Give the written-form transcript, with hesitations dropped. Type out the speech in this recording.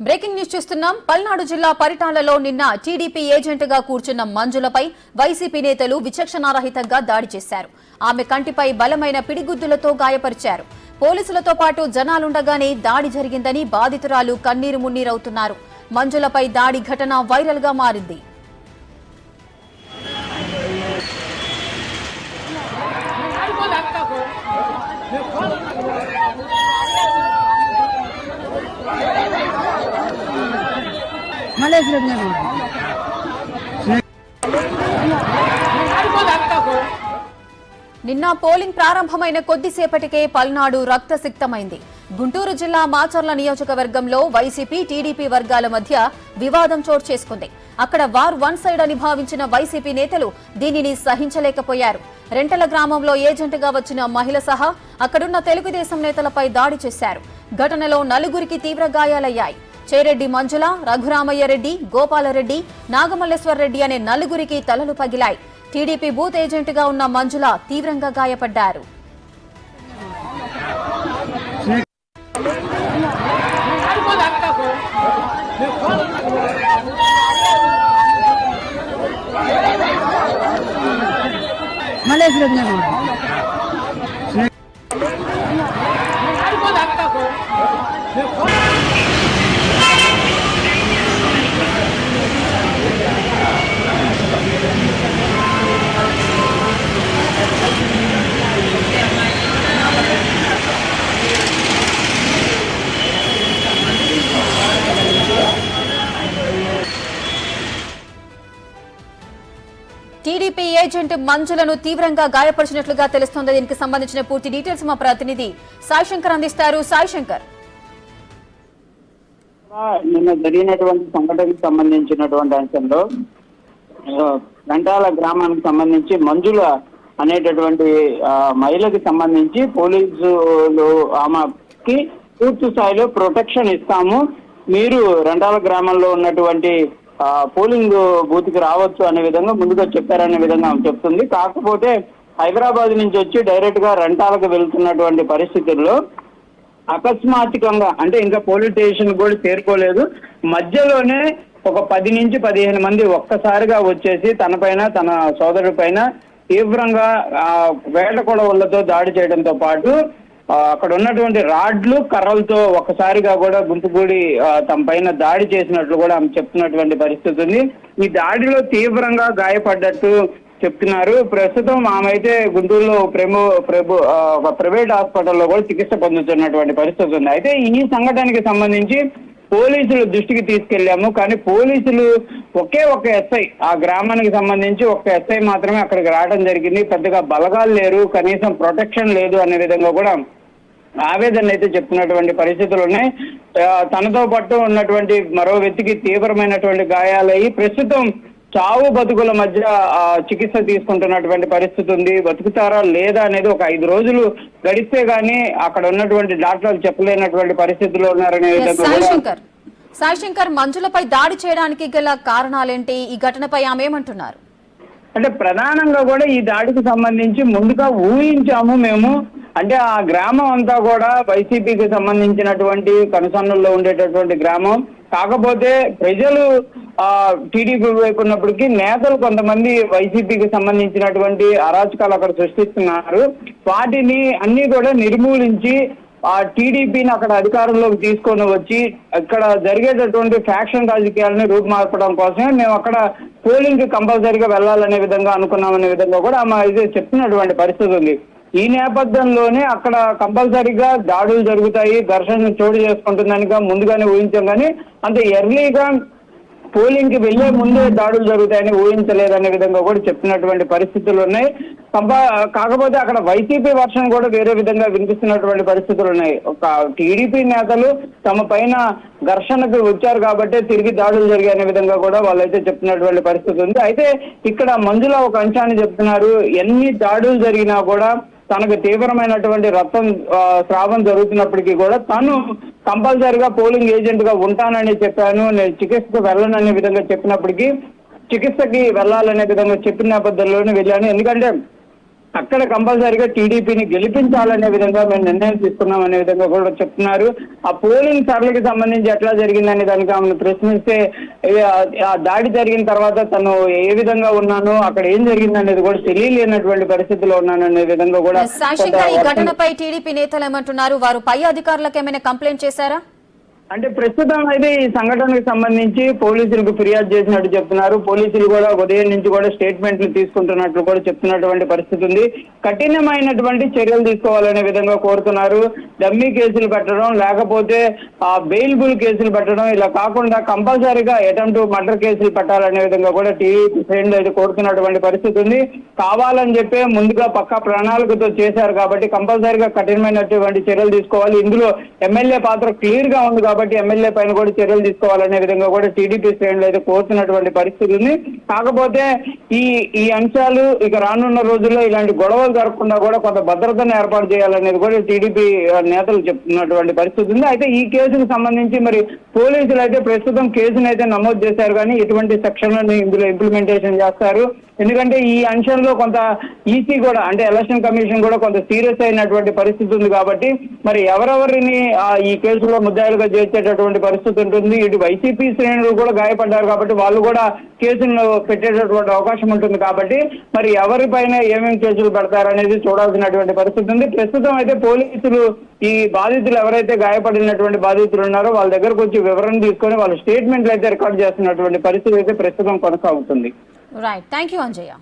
Breaking news చూస్తున్నాం. పల్నాడు జిల్లా పరిటాలలో నిన్న టీడీపీ ఏజెంట్గా కూర్చున్న మంజులపై వైసీపీ నేతలు విచక్షణారహితంగా దాడి చేశారు. ఆమె కంటిపై బలమైన పిడిగుద్దులతో గాయపరిచారు. పోలీసులతో పాటు జనాలుండగానే దాడి జరిగిందని బాధితురాలు కన్నీరు మున్నీరవుతున్నారు. మంజులపై దాడి ఘటన వైరల్ గా మారింది. నిన్న పోలింగ్ ప్రారంభమైన కొద్దిసేపటికే పల్నాడు రక్తసిక్తమైంది. గుంటూరు జిల్లా మాచర్ల నియోజకవర్గంలో వైసీపీ టీడీపీ వర్గాల మధ్య వివాదం చోటు చేసుకుంది. అక్కడ వార్ వన్ సైడ్ అని భావించిన వైసీపీ నేతలు దీనిని సహించలేకపోయారు. రెంటల గ్రామంలో ఏజెంట్గా వచ్చిన మహిళ సహా అక్కడున్న తెలుగుదేశం నేతలపై దాడి చేశారు. ఘటనలో నలుగురికి తీవ్ర గాయాలయ్యాయి. చేరెడ్డి మంజుల, రఘురామయ్య రెడ్డి, గోపాలరెడ్డి, నాగమల్లేశ్వర్ రెడ్డి అనే నలుగురికి తలలు పగిలాయి. టీడీపీ బూత్ ఏజెంట్గా ఉన్న మంజుల తీవ్రంగా గాయపడ్డారు. టీడీపీ ఏజెంట్ మంజులను తీవ్రంగా గాయపరిచినట్లుగా తెలుస్తోంది. దీనికి సంబంధించిన పూర్తి డీటెయిల్స్ మా ప్రతినిధి సాయి శంకర్ అందిస్తారు. సాయి శంకర్, నిన్న జరిగినటువంటి సంఘటనకు సంబంధించినటువంటి అంశంలో గంటాల గ్రామానికి సంబంధించి మంజుల అనేటటువంటి మహిళకి సంబంధించి పోలీసులు ఆమెకి పూర్తి స్థాయిలో ప్రొటెక్షన్ ఇస్తాము, మీరు రెంటాల గ్రామంలో ఉన్నటువంటి పోలింగ్ బూత్ కి రావచ్చు అనే విధంగా ముందుగా చెప్పారనే విధంగా ఆమె చెప్తుంది. కాకపోతే హైదరాబాద్ నుంచి వచ్చి డైరెక్ట్ గా రెంటాలకు వెళ్తున్నటువంటి పరిస్థితుల్లో అకస్మాత్తుకంగా, అంటే ఇంకా పోలీస్ స్టేషన్ కూడా చేరుకోలేదు, మధ్యలోనే ఒక 10 నుంచి 15 మంది ఒక్కసారిగా వచ్చేసి తనపైన తన సోదరుడి పైన తీవ్రంగా వేట కొడవళ్లతో దాడి చేయడంతో పాటు అక్కడ ఉన్నటువంటి రాడ్లు కర్రలతో ఒక్కసారిగా కూడా గుంపుగూడి తమ పైన దాడి చేసినట్లు కూడా ఆమె చెప్తున్నటువంటి పరిస్థితి ఉంది. ఈ దాడిలో తీవ్రంగా గాయపడ్డట్టు చెప్తున్నారు. ప్రస్తుతం ఆమె అయితే గుంటూరులో ఒక ప్రైవేట్ హాస్పిటల్లో కూడా చికిత్స పొందుతున్నటువంటి పరిస్థితి ఉంది. అయితే ఈ సంఘటనకి సంబంధించి పోలీసులు దృష్టికి తీసుకెళ్లాము, కానీ పోలీసులు ఒకే ఒక ఎస్ఐ, ఆ గ్రామానికి సంబంధించి ఒక ఎస్ఐ మాత్రమే అక్కడికి రావడం జరిగింది. పెద్దగా బలగాలు లేరు, కనీసం ప్రొటెక్షన్ లేదు అనే విధంగా కూడా ఆవేదన అయితే చెప్తున్నటువంటి పరిస్థితులు ఉన్నాయి. తనతో పాటు ఉన్నటువంటి మరో వ్యక్తికి తీవ్రమైనటువంటి గాయాలయ్యి ప్రస్తుతం చావు బతుకుల మధ్య చికిత్స తీసుకుంటున్నటువంటి పరిస్థితి ఉంది. బతుకుతారా లేదా అనేది ఒక 5 రోజులు గడిస్తే గానీ అక్కడ ఉన్నటువంటి డాక్టర్లు చెప్పలేనటువంటి పరిస్థితుల్లో ఉన్నారనే విధంగా. సాయి శంకర్, మంజులపై దాడి చేయడానికి గల కారణాలేంటి? ఈ ఘటనపై ఆమె ఏమంటున్నారు? అంటే ప్రధానంగా కూడా ఈ దాడికి సంబంధించి ముందుగా ఊహించాము మేము, అంటే ఆ గ్రామం అంతా కూడా వైసీపీకి సంబంధించినటువంటి కనుసన్నుల్లో ఉండేటటువంటి గ్రామం. కాకపోతే ప్రజలు టీడీపీ వైపు ఉన్నప్పటికీ నేతలు కొంతమంది వైసీపీకి సంబంధించినటువంటి అరాచకాలు అక్కడ సృష్టిస్తున్నారు. వాటిని అన్ని కూడా నిర్మూలించి ఆ టీడీపీని అక్కడ అధికారంలోకి తీసుకొని వచ్చి ఇక్కడ జరిగేటటువంటి ఫ్యాక్షన్ రాజకీయాలని రూపుమార్పడం కోసమే మేము అక్కడ పోలింగ్ కి కంపల్సరీగా వెళ్లాలనే విధంగా అనుకున్నామనే విధంగా కూడా ఆమె ఇది చెప్తున్నటువంటి పరిస్థితి ఉంది. ఈ నేపథ్యంలోనే అక్కడ కంపల్సరీగా దాడులు జరుగుతాయి, ఘర్షణ చోటు చేసుకుంటుందని ముందుగానే ఊహించాం, కానీ అంత ఎర్లీగా పోలింగ్ కి వెళ్లే ముందే దాడులు జరుగుతాయని ఊహించలేదనే విధంగా కూడా చెప్పినటువంటి పరిస్థితులు ఉన్నాయి. కాకపోతే అక్కడ వైసీపీ వర్షన్ కూడా వేరే విధంగా వినిపిస్తున్నటువంటి పరిస్థితులు ఉన్నాయి. ఒక టీడీపీ నేతలు తమ పైన ఘర్షణకు వచ్చారు కాబట్టి తిరిగి దాడులు జరిగాయనే విధంగా కూడా వాళ్ళైతే చెప్తున్నటువంటి పరిస్థితి ఉంది. అయితే ఇక్కడ మంజుల ఒక అంశాన్ని చెప్తున్నారు, ఎన్ని దాడులు జరిగినా కూడా తనకు తీవ్రమైనటువంటి రక్తం స్రావం జరుగుతున్నప్పటికీ కూడా తను కంపల్సరీగా పోలింగ్ ఏజెంట్ గా ఉంటానని చెప్పాను, నేను చికిత్సకు వెళ్ళననే విధంగా చెప్పినప్పటికీ చికిత్సకి వెళ్ళాలనే విధంగా చెప్పిన నేపథ్యంలోనే వెళ్ళాను. ఎందుకంటే అక్కడ కంపల్సరీగా టీడీపీని గెలిపించాలనే విధంగా మేము నిర్ణయం తీసుకున్నాం అనే విధంగా కూడా చెప్తున్నారు. ఆ పోలింగ్ సరళికి సంబంధించి ఎట్లా జరిగిందనే దానికి ఆమెను ప్రశ్నిస్తే ఆ దాడి జరిగిన తర్వాత తను ఏ విధంగా ఉన్నాను, అక్కడ ఏం జరిగింది అనేది కూడా తెలియలేనటువంటి పరిస్థితిలో ఉన్నాను అనే విధంగా కూడా శశింకర్, ఈ ఘటనపై టీడీపీ నేతలు ఏమంటున్నారు? వారు పై అధికారులకు ఏమైనా కంప్లైంట్ చేశారా? అంటే ప్రస్తుతం అయితే ఈ సంఘటనకు సంబంధించి పోలీసులకు ఫిర్యాదు చేసినట్టు చెప్తున్నారు. పోలీసులు కూడా ఉదయం నుంచి కూడా స్టేట్మెంట్లు తీసుకుంటున్నట్లు కూడా చెప్తున్నటువంటి పరిస్థితి ఉంది. కఠినమైనటువంటి చర్యలు తీసుకోవాలనే విధంగా కోరుతున్నారు. డమ్మీ కేసులు పెట్టడం, లేకపోతే బెయిల్బుల్ కేసులు పెట్టడం, ఇలా కాకుండా కంపల్సరీగా అటెంప్ట్ మర్డర్ కేసులు పెట్టాలనే విధంగా కూడా టీడీపీ శ్రేణులు అయితే కోరుతున్నటువంటి పరిస్థితి ఉంది. కావాలని చెప్పే ముందుగా పక్కా ప్రణాళికతో చేశారు కాబట్టి కంపల్సరీగా కఠినమైనటువంటి చర్యలు తీసుకోవాలి. ఇందులో ఎమ్మెల్యే పాత్ర క్లియర్ గా ఉంది కాబట్టి ఎమ్మెల్యే పైన కూడా చర్యలు తీసుకోవాలనే విధంగా కూడా టీడీపీ శ్రేణులు అయితే కోరుతున్నటువంటి పరిస్థితి ఉంది. కాకపోతే ఈ అంశాలు ఇక రానున్న రోజుల్లో ఇలాంటి గొడవలు జరగకుండా కూడా కొంత భద్రతను ఏర్పాటు చేయాలనేది కూడా టీడీపీ నేతలు చెప్తున్నటువంటి పరిస్థితి ఉంది. అయితే ఈ కేసుకు సంబంధించి మరి పోలీసులు అయితే ప్రస్తుతం కేసును అయితే నమోదు చేశారు, కానీ ఎటువంటి సెక్షన్లను ఇందులో ఇంప్లిమెంటేషన్ చేస్తారు. ఎందుకంటే ఈ అంశంలో కొంత ఈసీ కూడా అంటే ఎలక్షన్ కమిషన్ కూడా కొంత సీరియస్ అయినటువంటి పరిస్థితి ఉంది కాబట్టి మరి ఎవరెవరిని ఈ కేసులో ముద్దాయిలుగా చేర్చేటటువంటి పరిస్థితి ఉంటుంది. ఇటు వైసీపీ శ్రేణులు కూడా గాయపడ్డారు కాబట్టి వాళ్ళు కూడా కేసులను పెట్టేటటువంటి అవకాశం ఉంటుంది. కాబట్టి మరి ఎవరిపైన ఏమేమి కేసులు పెడతారనేది చూడాల్సినటువంటి పరిస్థితి ఉంది. ప్రస్తుతం అయితే పోలీసులు ఈ బాధితులు ఎవరైతే గాయపడినటువంటి బాధితులు ఉన్నారో వాళ్ళ దగ్గరకు వచ్చి వివరణ తీసుకొని వాళ్ళ స్టేట్మెంట్లు అయితే రికార్డ్ చేస్తున్నటువంటి పరిస్థితి అయితే ప్రస్తుతం కొనసాగుతుంది. Right. Thank you, Anjaya.